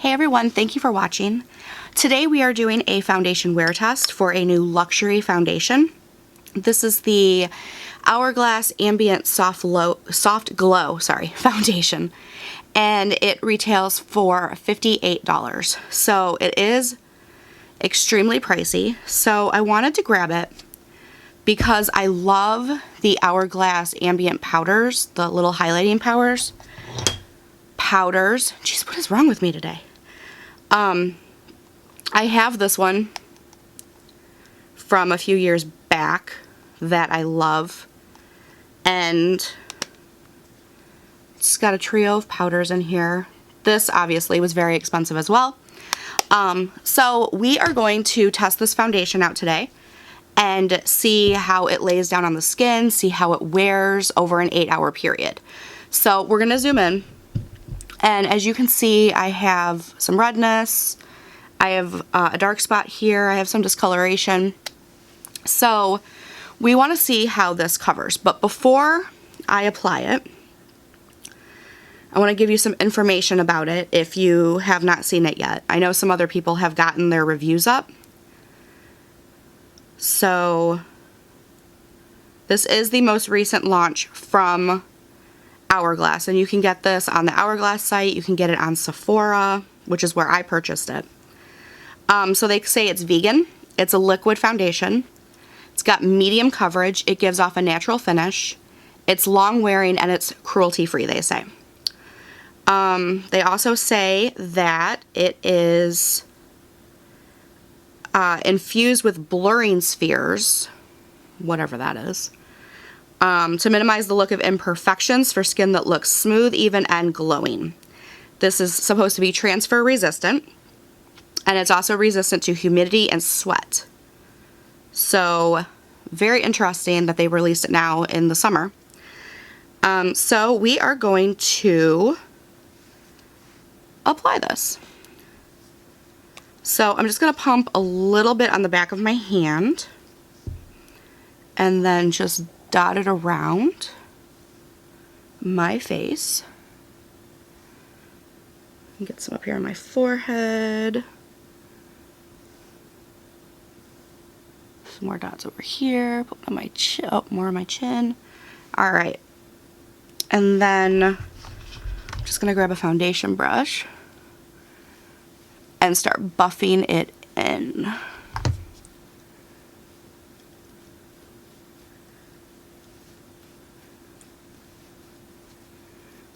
Hey everyone, thank you for watching. Today we are doing a foundation wear test for a new luxury foundation. This is the Hourglass Ambient Soft Glow foundation, and it retails for $58. So it is extremely pricey. So I wanted to grab it because I love the Hourglass Ambient powders, the little highlighting powders. Jeez, what is wrong with me today? I have this one from a few years back that I love, and it's got a trio of powders in here. This obviously was very expensive as well. So we are going to test this foundation out today and see how it lays down on the skin, see how it wears over an 8-hour period. So we're gonna zoom in. And as you can see, I have some redness, I have a dark spot here, I have some discoloration. So we want to see how this covers. But before I apply it, I want to give you some information about it if you have not seen it yet. I know some other people have gotten their reviews up. So this is the most recent launch from Hourglass, and you can get this on the Hourglass site. You can get it on Sephora, which is where I purchased it. So they say it's vegan. It's a liquid foundation. It's got medium coverage. It gives off a natural finish. It's long wearing and it's cruelty free, they say. They also say that it is infused with blurring spheres, whatever that is, to minimize the look of imperfections for skin that looks smooth, even, and glowing. This is supposed to be transfer resistant, and it's also resistant to humidity and sweat. So very interesting that they released it now in the summer. So we are going to apply this. So I'm just going to pump a little bit on the back of my hand and then just dot it around my face. Get some up here on my forehead. Some more dots over here. Put on my chin. Oh, more on my chin. All right. And then I'm just gonna grab a foundation brush and start buffing it in.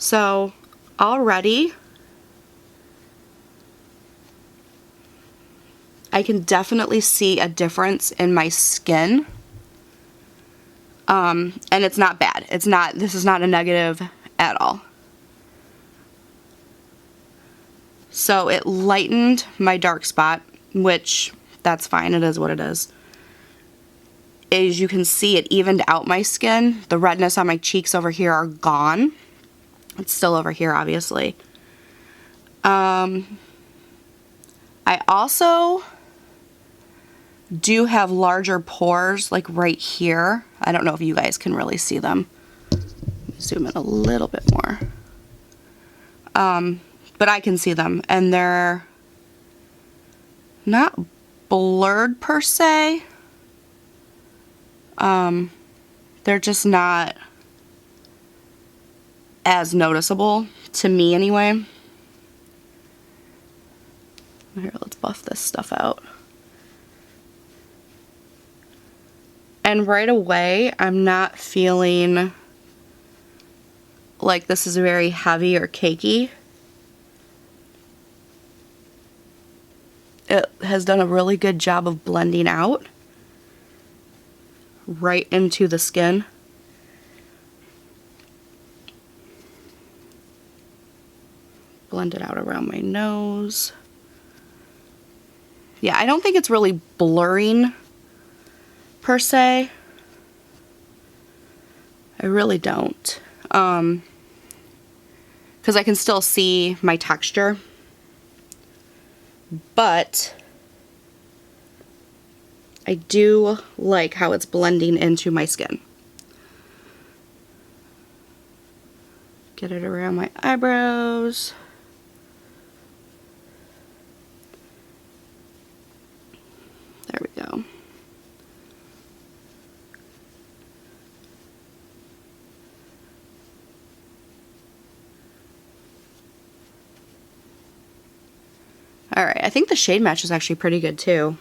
So already I can definitely see a difference in my skin. And it's not bad. This is not a negative at all. So it lightened my dark spot, which that's fine. It is what it is. As you can see, it evened out my skin. The redness on my cheeks over here are gone. It's still over here, obviously. I also do have larger pores, like right here. I don't know if you guys can really see them. Zoom in a little bit more. But I can see them, and they're not blurred per se. They're just not as noticeable to me anyway. Here, let's buff this stuff out. And right away, I'm not feeling like this is very heavy or cakey. It has done a really good job of blending out right into the skin. Blend it out around my nose. Yeah, I don't think it's really blurring per se. I really don't. Because I can still see my texture. But I do like how it's blending into my skin. Get it around my eyebrows. Alright, I think the shade match is actually pretty good too.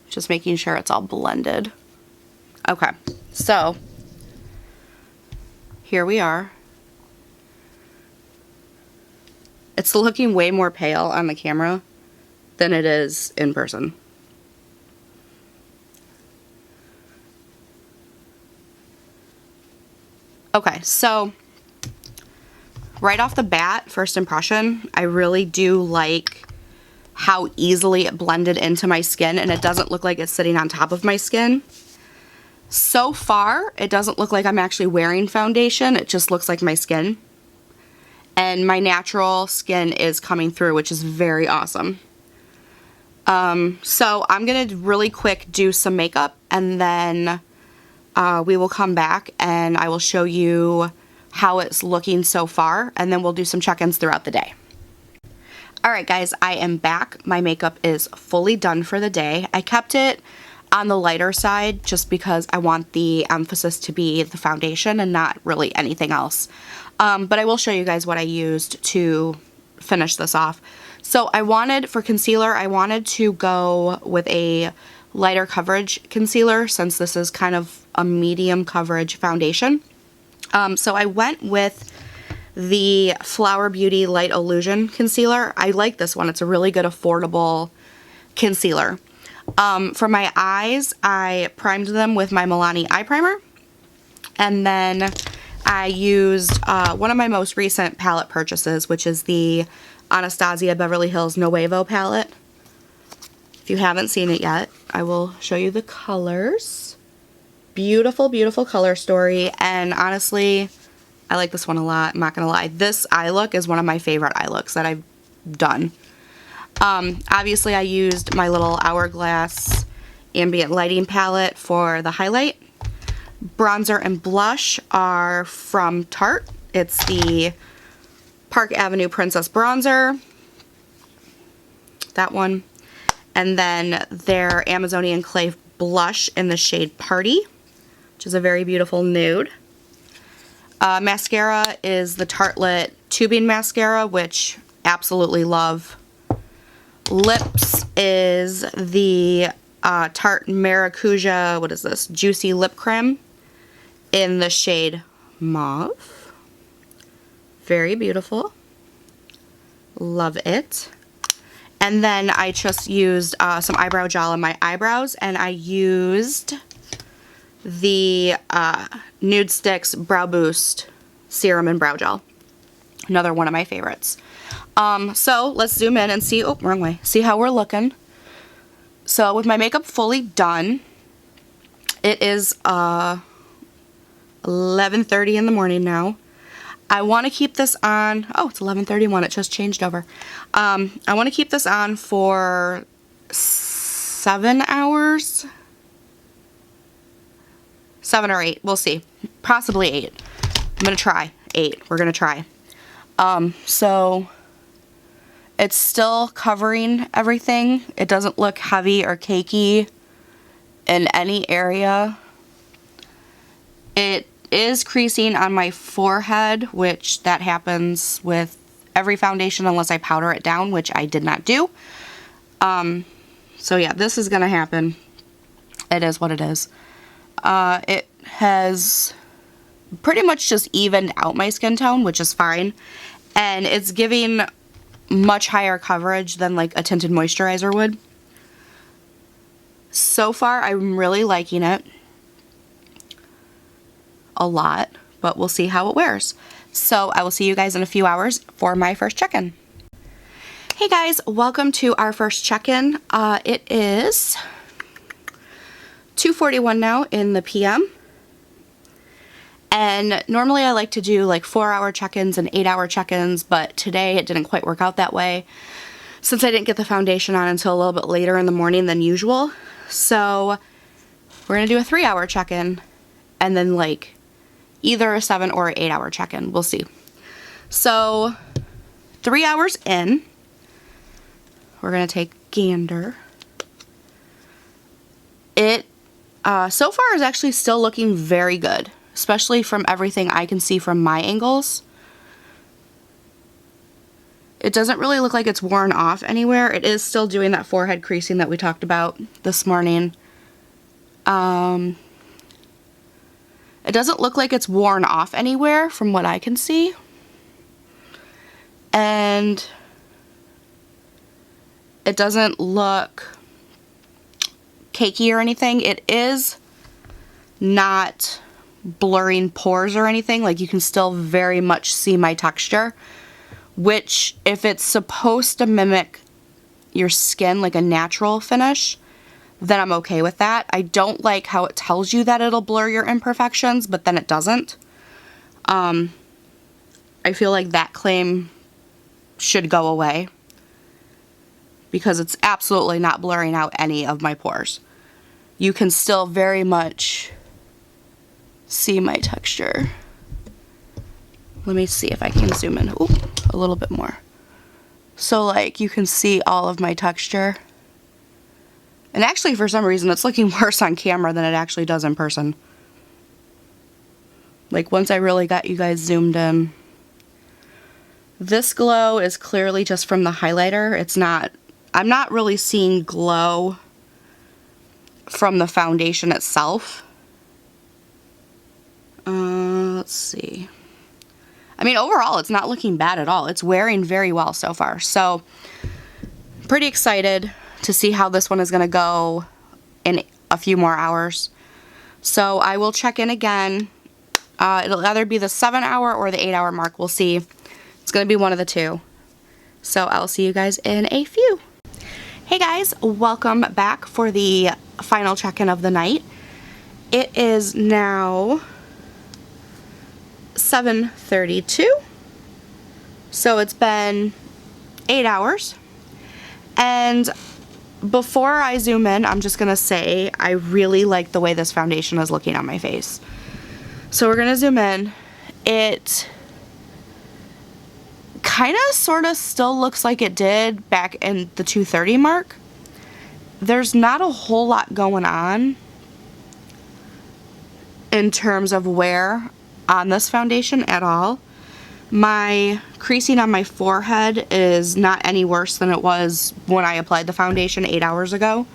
Just making sure it's all blended. Okay, so here we are. It's looking way more pale on the camera than it is in person. Okay, so right off the bat, first impression, I really do like how easily it blended into my skin, and it doesn't look like it's sitting on top of my skin. So far, it doesn't look like I'm actually wearing foundation, it just looks like my skin. And my natural skin is coming through, which is very awesome. So I'm gonna really quick do some makeup, and then we will come back and I will show you how it's looking so far, and then we'll do some check-ins throughout the day. Alright guys, I am back. My makeup is fully done for the day. I kept it on the lighter side just because I want the emphasis to be the foundation and not really anything else. But I will show you guys what I used to finish this off. So for concealer, I wanted to go with a lighter coverage concealer since this is kind of a medium coverage foundation. So I went with the Flower Beauty Light Illusion concealer. I like this one. It's a really good affordable concealer. For my eyes, I primed them with my Milani eye primer, and then I used one of my most recent palette purchases, which is the Anastasia Beverly Hills Nuevo palette. If you haven't seen it yet, I will show you the colors. Beautiful, beautiful color story, and honestly, I like this one a lot, I'm not gonna lie. This eye look is one of my favorite eye looks that I've done. Obviously I used my little Hourglass Ambient Lighting palette for the highlight. Bronzer and blush are from Tarte. It's the Park Avenue Princess Bronzer. That one. And then their Amazonian Clay blush in the shade Party, which is a very beautiful nude. Mascara is the Tartelette Tubing Mascara, which absolutely love. Lips is the Tarte Maracuja, what is this, Juicy Lip Creme in the shade Mauve. Very beautiful. Love it. And then I just used some eyebrow gel on my eyebrows, and I used the Nude Sticks Brow Boost Serum and Brow Gel. Another one of my favorites. So let's zoom in and see, oh, wrong way, see how we're looking. So with my makeup fully done, it is 11:30 in the morning now. I want to keep this on, oh, it's 11:31, it just changed over. I want to keep this on for 7 hours. 7 or 8, we'll see. Possibly 8. I'm going to try 8. We're going to try. So it's still covering everything. It doesn't look heavy or cakey in any area. It is creasing on my forehead, which that happens with every foundation unless I powder it down, which I did not do. So yeah, this is going to happen. It is what it is. It has pretty much just evened out my skin tone, which is fine. And it's giving much higher coverage than like a tinted moisturizer would. So far, I'm really liking it. A lot, but we'll see how it wears. So I will see you guys in a few hours for my first check-in. Hey guys, welcome to our first check-in. It is 2:41 now in the PM. And normally I like to do like 4-hour check-ins and 8-hour check-ins, but today it didn't quite work out that way since I didn't get the foundation on until a little bit later in the morning than usual. So we're gonna do a 3-hour check-in and then like either a 7 or 8-hour check-in. We'll see. So 3 hours in, we're gonna take gander. It so far is actually still looking very good. especially from everything I can see from my angles. It doesn't really look like it's worn off anywhere. It is still doing that forehead creasing that we talked about this morning. It doesn't look like it's worn off anywhere from what I can see. And it doesn't look cakey or anything. It is not blurring pores or anything. Like, you can still very much see my texture, which, if it's supposed to mimic your skin like a natural finish, then I'm okay with that. I don't like how it tells you that it'll blur your imperfections, but then it doesn't. I feel like that claim should go away, because it's absolutely not blurring out any of my pores. You can still very much see my texture. Let me see if I can zoom in. Ooh, a little bit more. So, like, you can see all of my texture. And actually, for some reason, it's looking worse on camera than it actually does in person. Like, once I really got you guys zoomed in. This glow is clearly just from the highlighter. It's not, I'm not really seeing glow from the foundation itself. Let's see. I mean, overall, it's not looking bad at all. It's wearing very well so far. So, pretty excited to see how this one is going to go in a few more hours. So, I will check in again. It'll either be the 7-hour or the 8-hour mark. We'll see. It's going to be one of the two. So, I'll see you guys in a few. Hey guys, welcome back for the final check-in of the night. It is now 7:32, so it's been 8 hours, and before I zoom in, I'm just gonna say I really like the way this foundation is looking on my face. So we're gonna zoom in. It kind of sort of still looks like it did back in the 2:30 mark. There's not a whole lot going on in terms of wear on this foundation at all. My creasing on my forehead is not any worse than it was when I applied the foundation 8 hours ago.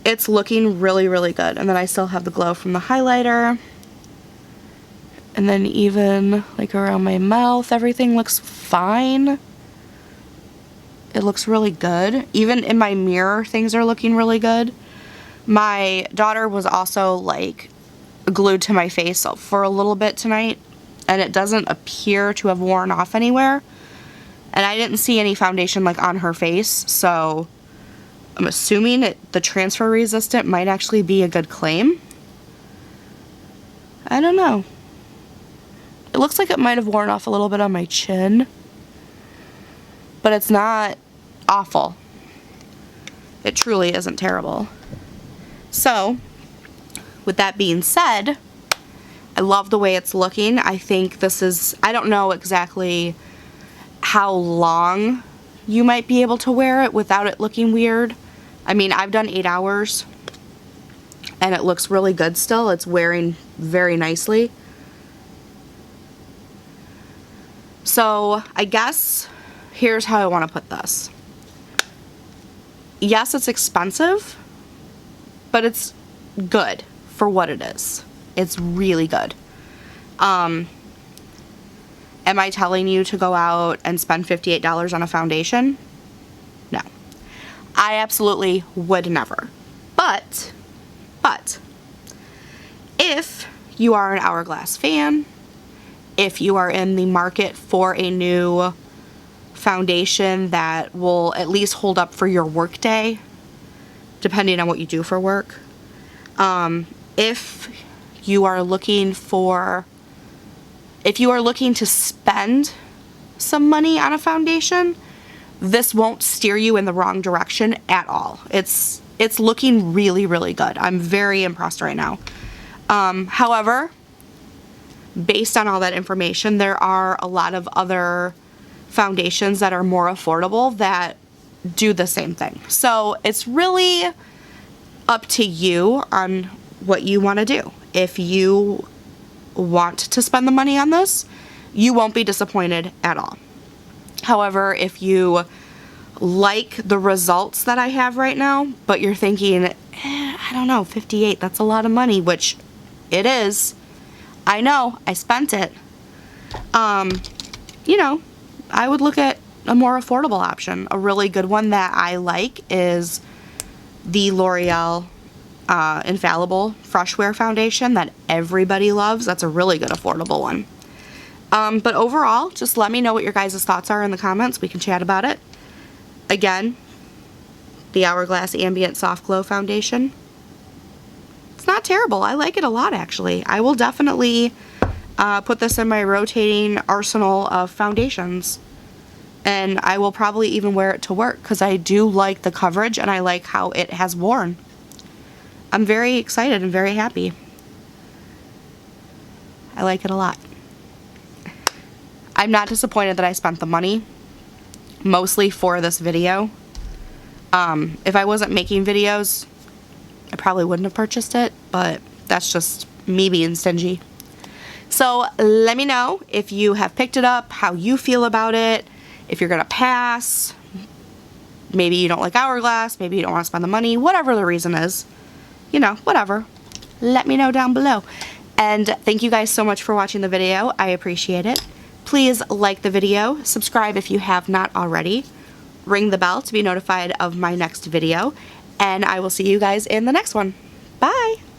It's looking really, really good. And then I still have the glow from the highlighter. And then even like around my mouth, everything looks fine. It looks really good. Even in my mirror, things are looking really good. My daughter was also like glued to my face for a little bit tonight, and it doesn't appear to have worn off anywhere. And I didn't see any foundation like on her face, so I'm assuming the transfer resistant might actually be a good claim. I don't know. It looks like it might have worn off a little bit on my chin, but it's not awful. It truly isn't terrible. So, with that being said, I love the way it's looking. I think this is, I don't know exactly how long you might be able to wear it without it looking weird. I mean, I've done 8 hours and it looks really good still. It's wearing very nicely. So, I guess here's how I want to put this. Yes, it's expensive, but it's good for what it is. It's really good. Am I telling you to go out and spend $58 on a foundation? No. I absolutely would never. But, if you are an Hourglass fan, if you are in the market for a new foundation that will at least hold up for your work day, depending on what you do for work, if you are looking to spend some money on a foundation, this won't steer you in the wrong direction at all. It's looking really, really good. I'm very impressed right now. However, based on all that information, there are a lot of other foundations that are more affordable that do the same thing. So it's really up to you on what you want to do. If you want to spend the money on this, you won't be disappointed at all. However, if you like the results that I have right now, but you're thinking, I don't know, $58, that's a lot of money, which it is. I know, I spent it. You know, I would look at a more affordable option. A really good one that I like is the L'Oreal Infallible Fresh Wear Foundation that everybody loves. That's a really good affordable one. But overall, just let me know what your guys' thoughts are in the comments. We can chat about it. Again, the Hourglass Ambient Soft Glow Foundation. It's not terrible. I like it a lot, actually. I will definitely put this in my rotating arsenal of foundations. And I will probably even wear it to work because I do like the coverage and I like how it has worn. I'm very excited and very happy. I like it a lot. I'm not disappointed that I spent the money, mostly for this video. If I wasn't making videos, I probably wouldn't have purchased it, but that's just me being stingy. So let me know if you have picked it up, how you feel about it, if you're gonna pass, maybe you don't like Hourglass, maybe you don't want to spend the money, whatever the reason is, you know, whatever. Let me know down below. And thank you guys so much for watching the video. I appreciate it. Please like the video, subscribe if you have not already, ring the bell to be notified of my next video, and I will see you guys in the next one. Bye!